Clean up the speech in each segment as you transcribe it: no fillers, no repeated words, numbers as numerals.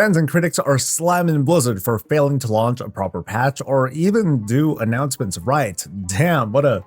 Fans and critics are slamming Blizzard for failing to launch a proper patch or even do announcements right. Damn, what a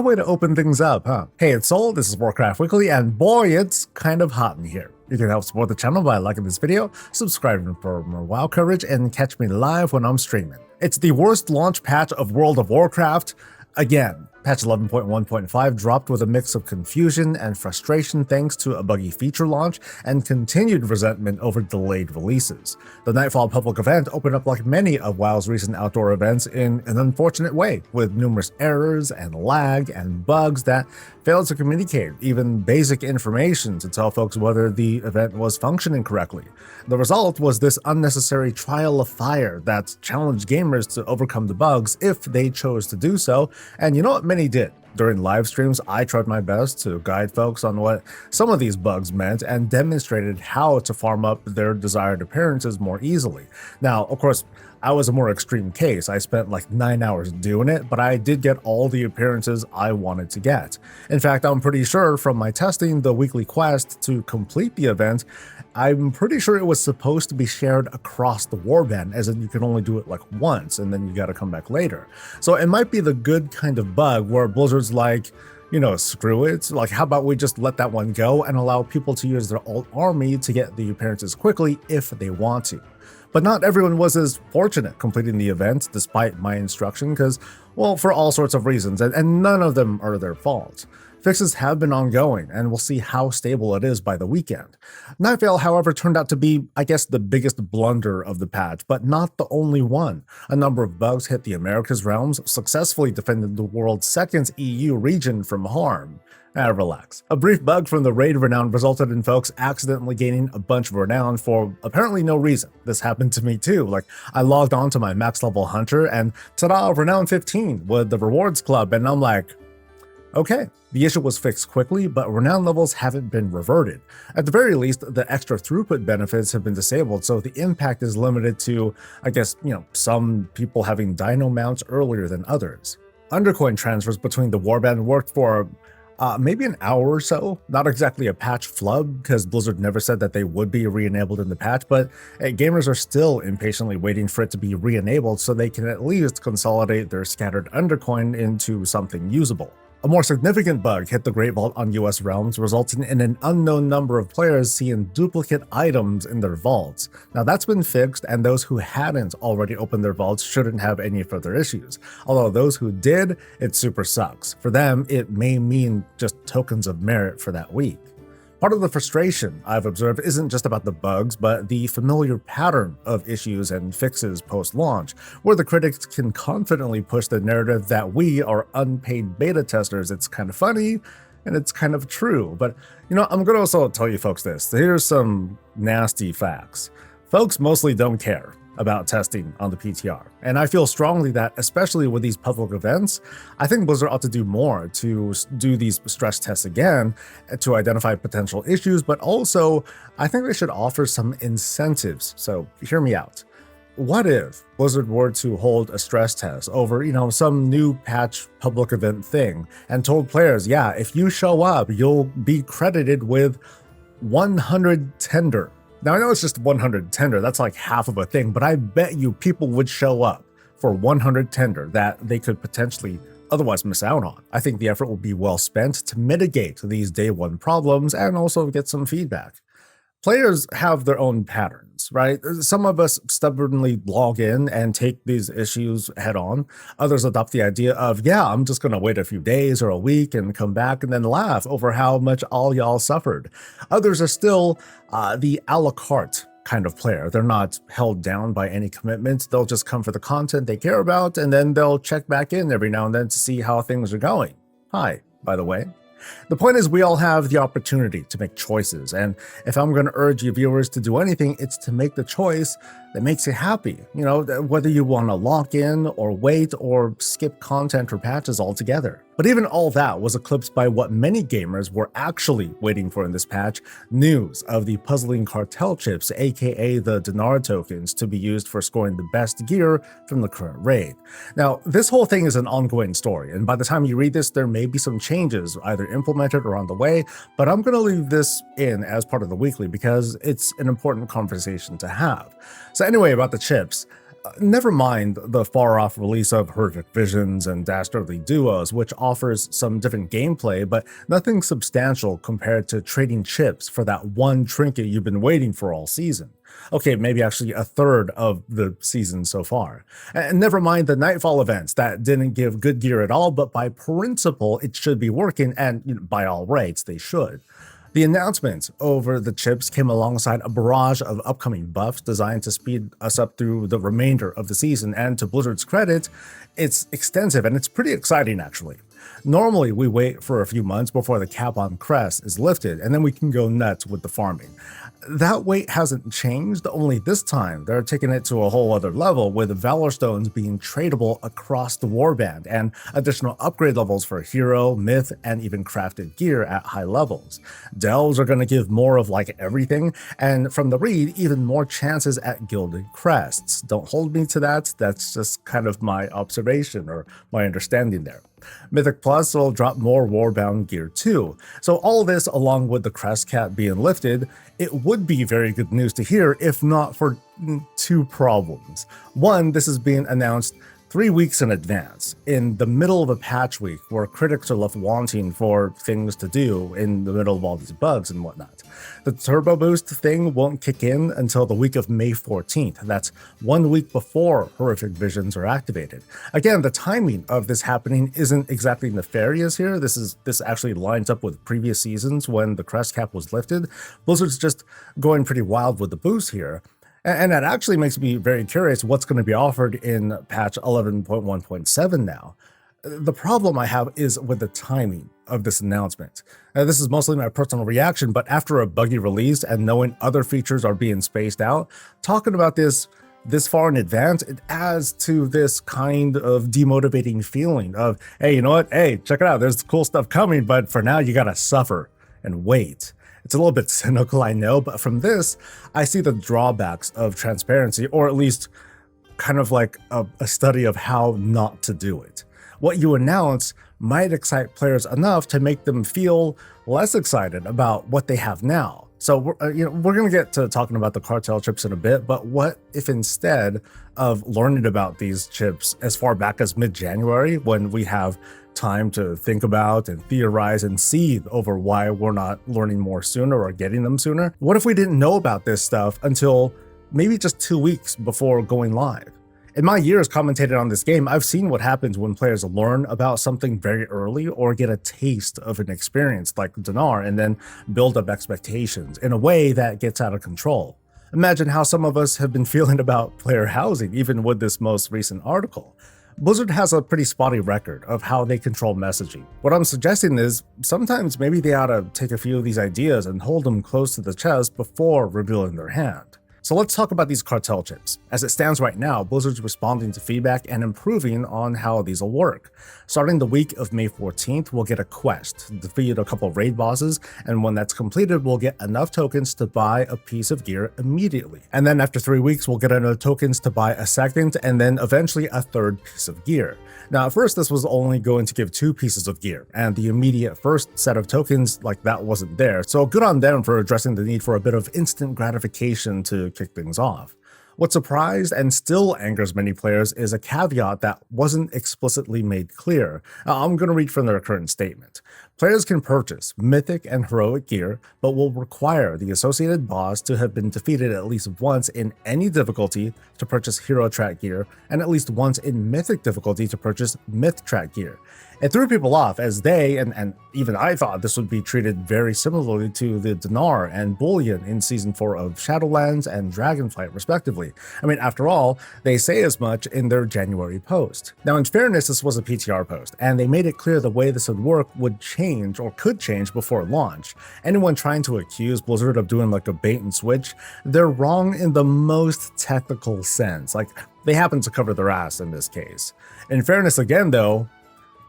way to open things up, huh? Hey, it's Soul, this is Warcraft Weekly, and boy, it's kind of hot in here. You can help support the channel by liking this video, subscribing for more WoW coverage, and catch me live when I'm streaming. It's the worst launch patch of World of Warcraft again. Patch 11.1.5 dropped with a mix of confusion and frustration thanks to a buggy feature launch and continued resentment over delayed releases. The Nightfall public event opened up like many of WoW's recent outdoor events in an unfortunate way, with numerous errors and lag and bugs that failed to communicate even basic information to tell folks whether the event was functioning correctly. The result was this unnecessary trial of fire that challenged gamers to overcome the bugs if they chose to do so, and you know what? Many did. During live streams, I tried my best to guide folks on what some of these bugs meant and demonstrated how to farm up their desired appearances more easily. Now, of course, I was a more extreme case. I spent like 9 hours doing it, but I did get all the appearances I wanted to get. In fact, I'm pretty sure from my testing the weekly quest to complete the event, I'm pretty sure it was supposed to be shared across the warband, as in you can only do it like once and then you gotta come back later. So it might be the good kind of bug where Blizzard's like, you know, screw it, like how about we just let that one go and allow people to use their alt army to get the appearances quickly if they want to. But not everyone was as fortunate completing the event despite my instruction because, well, for all sorts of reasons, and none of them are their fault. Fixes have been ongoing, and we'll see how stable it is by the weekend. Nightfall, however, turned out to be, I guess, the biggest blunder of the patch, but not the only one. A number of bugs hit the Americas realms, successfully defending the world's second EU region from harm. Relax. A brief bug from the raid renown resulted in folks accidentally gaining a bunch of renown for apparently no reason. This happened to me too. Like, I logged on to my max level hunter and ta-da, renown 15 with the rewards club, and I'm like, okay. The issue was fixed quickly, but renown levels haven't been reverted. At the very least, the extra throughput benefits have been disabled, so the impact is limited to, I guess, you know, some people having dino mounts earlier than others. Undercoin transfers between the warband worked for maybe an hour or so. Not exactly a patch flub, because Blizzard never said that they would be re-enabled in the patch, but gamers are still impatiently waiting for it to be re-enabled so they can at least consolidate their scattered undercoin into something usable. A more significant bug hit the Great Vault on US realms, resulting in an unknown number of players seeing duplicate items in their vaults. Now that's been fixed, and those who hadn't already opened their vaults shouldn't have any further issues. Although those who did, it super sucks. For them, it may mean just tokens of merit for that week. Part of the frustration I've observed isn't just about the bugs, but the familiar pattern of issues and fixes post-launch, where the critics can confidently push the narrative that we are unpaid beta testers. It's kind of funny, and it's kind of true. But, you know, I'm gonna also tell you folks this. Here's some nasty facts. Folks mostly don't care about testing on the PTR. And I feel strongly that, especially with these public events, I think Blizzard ought to do more to do these stress tests again to identify potential issues, but also I think they should offer some incentives. So hear me out. What if Blizzard were to hold a stress test over, you know, some new patch public event thing and told players, yeah, if you show up, you'll be credited with 100 tender. Now, I know it's just 100 tender, that's like half of a thing, but I bet you people would show up for 100 tender that they could potentially otherwise miss out on. I think the effort will be well spent to mitigate these day one problems and also get some feedback. Players have their own patterns, right? Some of us stubbornly log in and take these issues head on. Others adopt the idea of, yeah, I'm just gonna wait a few days or a week and come back and then laugh over how much all y'all suffered. Others are still the a la carte kind of player. They're not held down by any commitments. They'll just come for the content they care about, and then they'll check back in every now and then to see how things are going. Hi, by the way. The point is, we all have the opportunity to make choices, and if I'm going to urge you viewers to do anything, it's to make the choice that makes you happy, you know, whether you want to lock in or wait or skip content or patches altogether. But even all that was eclipsed by what many gamers were actually waiting for in this patch: news of the Puzzling Cartel Chips, aka the Dinar tokens, to be used for scoring the best gear from the current raid. Now, this whole thing is an ongoing story, and by the time you read this, there may be some changes either implemented or on the way, but I'm going to leave this in as part of the weekly because it's an important conversation to have. So anyway, about the chips. Never mind the far-off release of Horrific Visions and Dastardly Duos, which offers some different gameplay, but nothing substantial compared to trading chips for that one trinket you've been waiting for all season. Okay, maybe actually a third of the season so far. And never mind the Nightfall events that didn't give good gear at all, but by principle it should be working, and by all rights they should. The announcement over the chips came alongside a barrage of upcoming buffs designed to speed us up through the remainder of the season, and to Blizzard's credit, it's extensive and it's pretty exciting actually. Normally, we wait for a few months before the cap on crests is lifted, and then we can go nuts with the farming. That wait hasn't changed, only this time they're taking it to a whole other level, with Valor Stones being tradable across the warband, and additional upgrade levels for hero, myth, and even crafted gear at high levels. Delves are going to give more of like everything, and from the read, even more chances at gilded crests. Don't hold me to that, that's just kind of my observation or my understanding there. Mythic Plus will drop more Warbound gear too. So all this, along with the crest cap being lifted, it would be very good news to hear if not for two problems. One, this is being announced 3 weeks in advance, in the middle of a patch week where critics are left wanting for things to do in the middle of all these bugs and whatnot. The turbo boost thing won't kick in until the week of May 14th. That's 1 week before Horrific Visions are activated. Again, the timing of this happening isn't exactly nefarious here. This actually lines up with previous seasons when the crest cap was lifted. Blizzard's just going pretty wild with the boost here. And that actually makes me very curious what's going to be offered in patch 11.1.7 now. The problem I have is with the timing of this announcement. Now, this is mostly my personal reaction, but after a buggy release and knowing other features are being spaced out, talking about this far in advance, it adds to this kind of demotivating feeling of, hey, you know what? Hey, check it out. There's cool stuff coming, but for now you gotta suffer and wait. It's a little bit cynical, I know, but from this, I see the drawbacks of transparency, or at least kind of like a study of how not to do it. What you announce might excite players enough to make them feel less excited about what they have now. So we're going to get to talking about the cartel chips in a bit, but what if instead of learning about these chips as far back as mid-January, when we have time to think about and theorize and seethe over why we're not learning more sooner or getting them sooner? What if we didn't know about this stuff until maybe just 2 weeks before going live? In my years commentating on this game, I've seen what happens when players learn about something very early or get a taste of an experience like Dinar and then build up expectations in a way that gets out of control. Imagine how some of us have been feeling about player housing, even with this most recent article. Blizzard has a pretty spotty record of how they control messaging. What I'm suggesting is sometimes maybe they ought to take a few of these ideas and hold them close to the chest before revealing their hand. So let's talk about these cartel chips. As it stands right now, Blizzard's responding to feedback and improving on how these will work. Starting the week of May 14th, we'll get a quest, defeat a couple of raid bosses, and when that's completed, we'll get enough tokens to buy a piece of gear immediately. And then after 3 weeks, we'll get enough tokens to buy a second, and then eventually a third piece of gear. Now, at first, this was only going to give 2 pieces of gear, and the immediate first set of tokens, like that wasn't there, so good on them for addressing the need for a bit of instant gratification to kick things off. What surprised and still angers many players is a caveat that wasn't explicitly made clear. I'm going to read from their current statement. Players can purchase mythic and heroic gear, but will require the associated boss to have been defeated at least once in any difficulty to purchase hero track gear, and at least once in mythic difficulty to purchase myth track gear. It threw people off as they, and even I thought this would be treated very similarly to the Dinar and Bullion in Season 4 of Shadowlands and Dragonflight respectively. I mean, after all, they say as much in their January post. Now in fairness, this was a PTR post, and they made it clear the way this would work would change or could change before launch. Anyone trying to accuse Blizzard of doing like a bait and switch, they're wrong in the most technical sense. Like, they happen to cover their ass in this case. In fairness again though,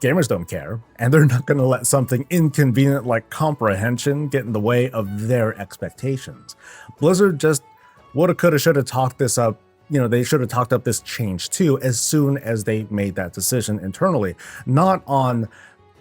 gamers don't care, and they're not going to let something inconvenient like comprehension get in the way of their expectations. Blizzard just woulda, coulda, shoulda talked this up. You know, they should have talked up this change too as soon as they made that decision internally, not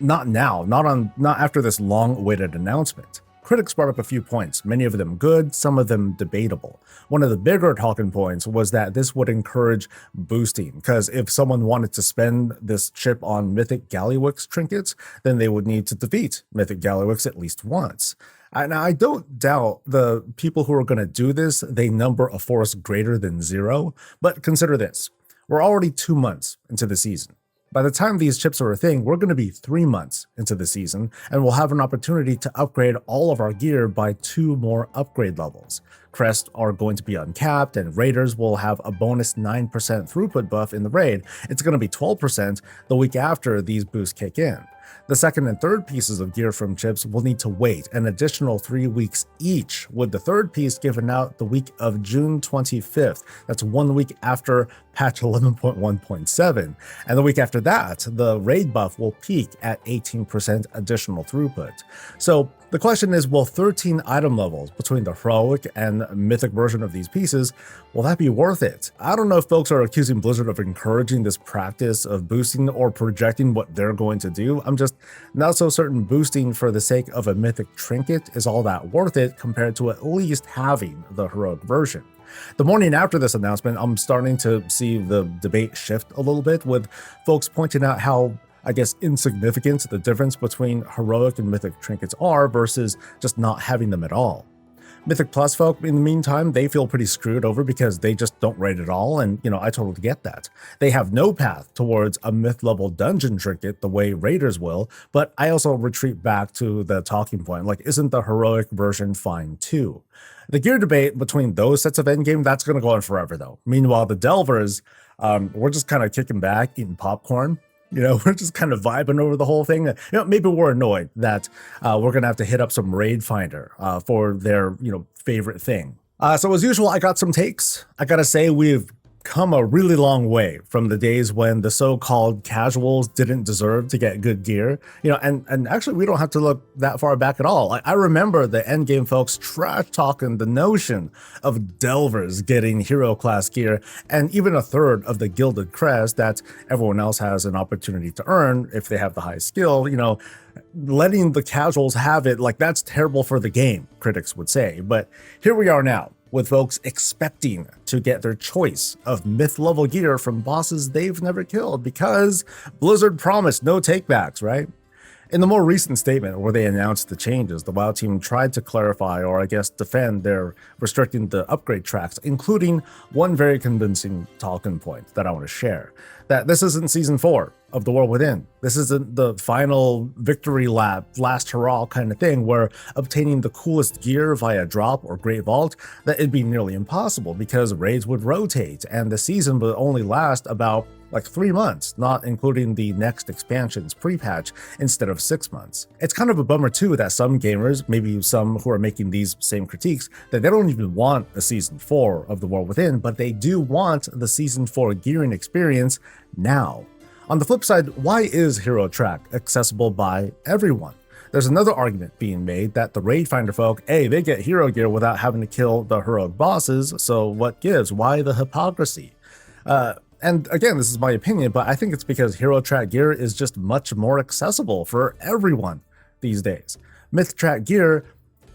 after this long-awaited announcement. Critics brought up a few points, many of them good, some of them debatable. One of the bigger talking points was that this would encourage boosting, because if someone wanted to spend this chip on Mythic Gallywix trinkets, then they would need to defeat Mythic Gallywix at least once. Now, I don't doubt the people who are going to do this, they number a force greater than 0, but consider this. We're already 2 months into the season. By the time these chips are a thing, we're going to be 3 months into the season, and we'll have an opportunity to upgrade all of our gear by 2 more upgrade levels. Crests are going to be uncapped, and raiders will have a bonus 9% throughput buff in the raid. It's going to be 12% the week after these boosts kick in. The second and third pieces of gear from chips will need to wait an additional 3 weeks each, with the third piece given out the week of June 25th. That's 1 week after patch 11.1.7. And the week after that, the raid buff will peak at 18% additional throughput. So the question is, will 13 item levels between the heroic and mythic version of these pieces, will that be worth it? I don't know if folks are accusing Blizzard of encouraging this practice of boosting or projecting what they're going to do. I'm just not so certain boosting for the sake of a mythic trinket is all that worth it compared to at least having the heroic version. The morning after this announcement, I'm starting to see the debate shift a little bit, with folks pointing out how, I guess, insignificant the difference between heroic and mythic trinkets are versus just not having them at all. Mythic Plus folk, in the meantime, they feel pretty screwed over because they just don't raid at all, and, you know, I totally get that. They have no path towards a myth-level dungeon trinket the way raiders will, but I also retreat back to the talking point, like, isn't the heroic version fine too? The gear debate between those sets of endgame, that's going to go on forever, though. Meanwhile, the Delvers, we're just kind of kicking back, eating popcorn. You know, we're just kind of vibing over the whole thing. You know, maybe we're annoyed that we're going to have to hit up some Raid Finder for their, you know, favorite thing. So as usual, I got some takes. I got to say, we've come a really long way from the days when the so-called casuals didn't deserve to get good gear. You know, and actually we don't have to look that far back at all. I remember the endgame folks trash talking the notion of Delvers getting hero class gear, and even a third of the gilded crest that everyone else has an opportunity to earn if they have the high skill. You know, letting the casuals have it, like, that's terrible for the game, critics would say. But here we are now, with folks expecting to get their choice of myth-level gear from bosses they've never killed because Blizzard promised no takebacks, right? In the more recent statement where they announced the changes, the WoW team tried to clarify, or I guess defend, their restricting the upgrade tracks, including one very convincing talking point that I want to share. That this isn't Season 4 of The World Within. This isn't the final victory lap, last hurrah kind of thing where obtaining the coolest gear via drop or Great Vault, that it'd be nearly impossible because raids would rotate and the season would only last about like 3 months, not including the next expansion's pre-patch, instead of 6 months. It's kind of a bummer too that some gamers, maybe some who are making these same critiques, that they don't even want a Season 4 of The World Within, but they do want the Season 4 gearing experience now. On the flip side, why is Hero Track accessible by everyone? There's another argument being made that the Raid Finder folk, hey, they get hero gear without having to kill the heroic bosses, so what gives? Why the hypocrisy? And again, this is my opinion, but I think it's because Hero Track gear is just much more accessible for everyone these days. Myth Track gear,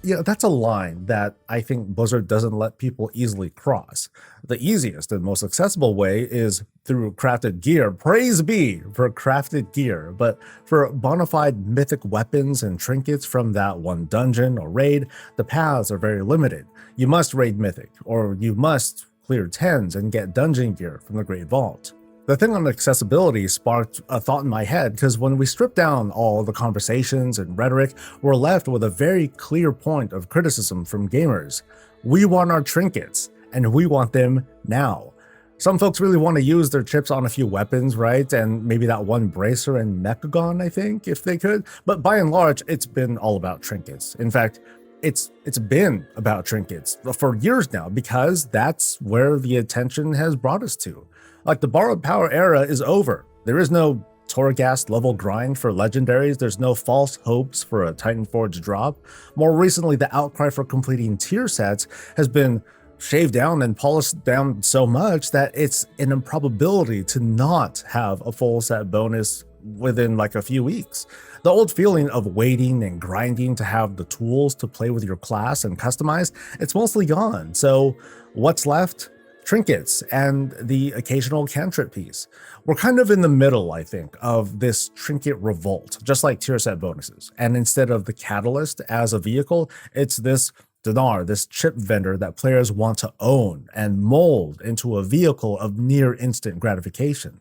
yeah, that's a line that I think Blizzard doesn't let people easily cross. The easiest and most accessible way is through crafted gear. Praise be for crafted gear, but for bona fide mythic weapons and trinkets from that one dungeon or raid, the paths are very limited. You must raid mythic, or you must clear 10s and get dungeon gear from the Great Vault. The thing on accessibility sparked a thought in my head, because when we strip down all the conversations and rhetoric, we're left with a very clear point of criticism from gamers. We want our trinkets, and we want them now. Some folks really want to use their chips on a few weapons, right? And maybe that one bracer and Mechagon, I think, if they could. But by and large, it's been all about trinkets. In fact, it's been about trinkets for years now, because that's where the attention has brought us to. Like, the borrowed power era is over. There is no Torghast level grind for legendaries. There's no false hopes for a Titanforge drop. More recently, the outcry for completing tier sets has been shaved down and polished down so much that it's an improbability to not have a full set bonus within like a few weeks. The old feeling of waiting and grinding to have the tools to play with your class and customize, it's mostly gone. So what's left? Trinkets and the occasional cantrip piece. We're kind of in the middle, I think, of this trinket revolt, just like tier set bonuses. And instead of the catalyst as a vehicle, it's this Dinar, this chip vendor that players want to own and mold into a vehicle of near instant gratification.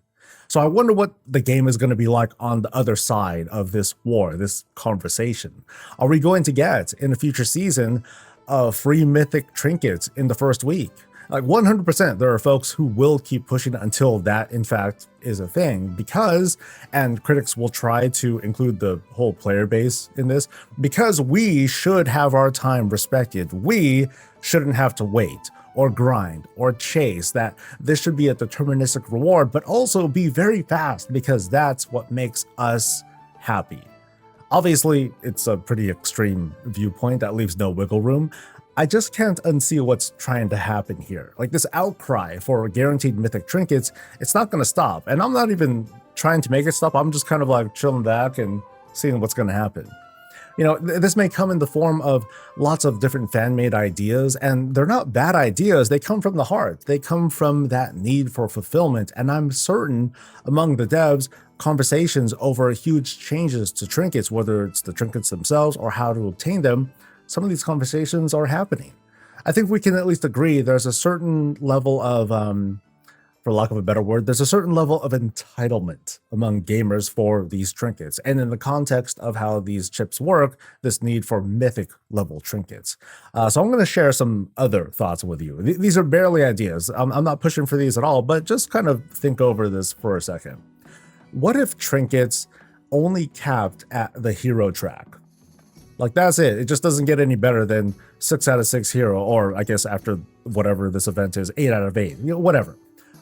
So I wonder what the game is going to be like on the other side of this war, this conversation. Are we going to get, in a future season, free mythic trinkets in the first week? Like 100%, there are folks who will keep pushing until that, in fact, is a thing, because, and critics will try to include the whole player base in this, because we should have our time respected. We shouldn't have to wait or grind or chase. That this should be a deterministic reward, but also be very fast, because that's what makes us happy. Obviously, it's a pretty extreme viewpoint that leaves no wiggle room. I just can't unsee what's trying to happen here. Like, this outcry for guaranteed mythic trinkets, it's not going to stop. And I'm not even trying to make it stop. I'm just kind of like chilling back and seeing what's going to happen. You know, this may come in the form of lots of different fan-made ideas, and they're not bad ideas. They come from the heart. They come from that need for fulfillment. And I'm certain among the devs, conversations over huge changes to trinkets, whether it's the trinkets themselves or how to obtain them, some of these conversations are happening. I think we can at least agree there's a certain level of, for lack of a better word, there's a certain level of entitlement among gamers for these trinkets. And in the context of how these chips work, this need for mythic level trinkets. So I'm going to share some other thoughts with you. These are barely ideas. I'm not pushing for these at all, but just kind of think over this for a second. What if trinkets only capped at the hero track? Like, that's it. It just doesn't get any better than 6 out of 6 hero, or I guess after whatever this event is, 8 out of 8, you know, whatever.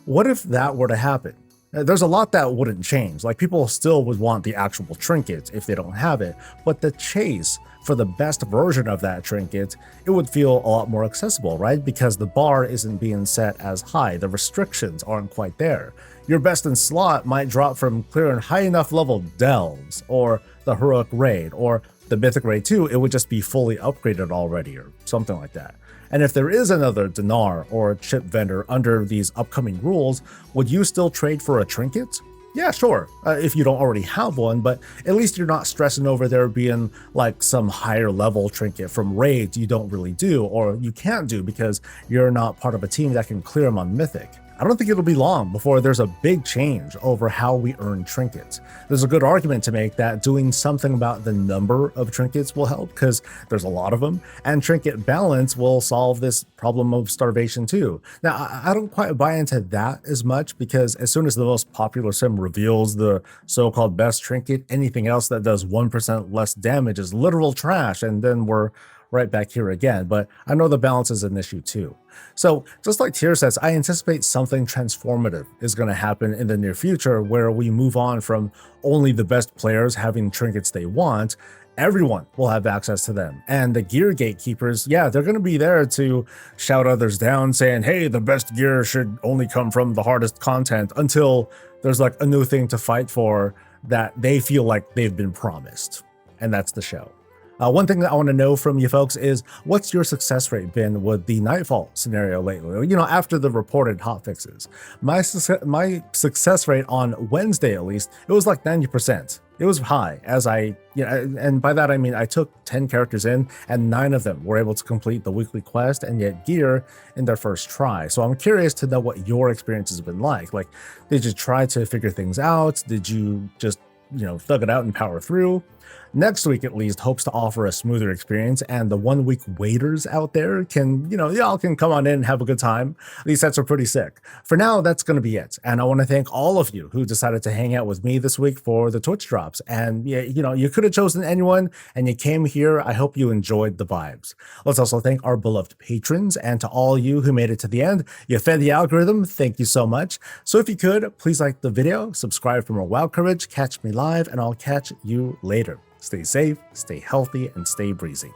What if that were to happen? There's a lot that wouldn't change. Like, people still would want the actual trinket if they don't have it, but the chase for the best version of that trinket, it would feel a lot more accessible, right? Because the bar isn't being set as high. The restrictions aren't quite there. Your best in slot might drop from clearing high enough level delves, or the heroic raid, or the mythic raid 2, it would just be fully upgraded already, or something like that. And if there is another Dinar or chip vendor under these upcoming rules, would you still trade for a trinket? Yeah, sure, if you don't already have one, but at least you're not stressing over there being like some higher level trinket from raids you don't really do, or you can't do because you're not part of a team that can clear them on mythic. I don't think it'll be long before there's a big change over how we earn trinkets. There's a good argument to make that doing something about the number of trinkets will help, because there's a lot of them, and trinket balance will solve this problem of starvation too. Now, I don't quite buy into that as much, because as soon as the most popular sim reveals the so-called best trinket, anything else that does 1% less damage is literal trash, and then we're right back here again. But I know the balance is an issue too. So just like tier sets, I anticipate something transformative is going to happen in the near future, where we move on from only the best players having trinkets they want. Everyone will have access to them. And the gear gatekeepers, yeah, they're going to be there to shout others down, saying, hey, the best gear should only come from the hardest content, until there's like a new thing to fight for that they feel like they've been promised. And that's the show. One thing that I want to know from you folks is, what's your success rate been with the Nightfall scenario lately? You know, after the reported hotfixes. My success rate on Wednesday, at least, it was like 90%. it was high, as and by that I mean I took 10 characters in, and 9 of them were able to complete the weekly quest and get gear in their first try. So I'm curious to know what your experience has been like. Like, did you try to figure things out? Did you just, thug it out and power through? Next week, at least, hopes to offer a smoother experience, and the 1 week waiters out there can, y'all can come on in and have a good time. These sets are pretty sick. For now, that's going to be it. And I want to thank all of you who decided to hang out with me this week for the Twitch drops. And yeah, you could have chosen anyone and you came here. I hope you enjoyed the vibes. Let's also thank our beloved patrons, and to all you who made it to the end, you fed the algorithm. Thank you so much. So if you could, please like the video, subscribe for more WoW coverage, catch me live, and I'll catch you later. Stay safe, stay healthy, and stay breezy.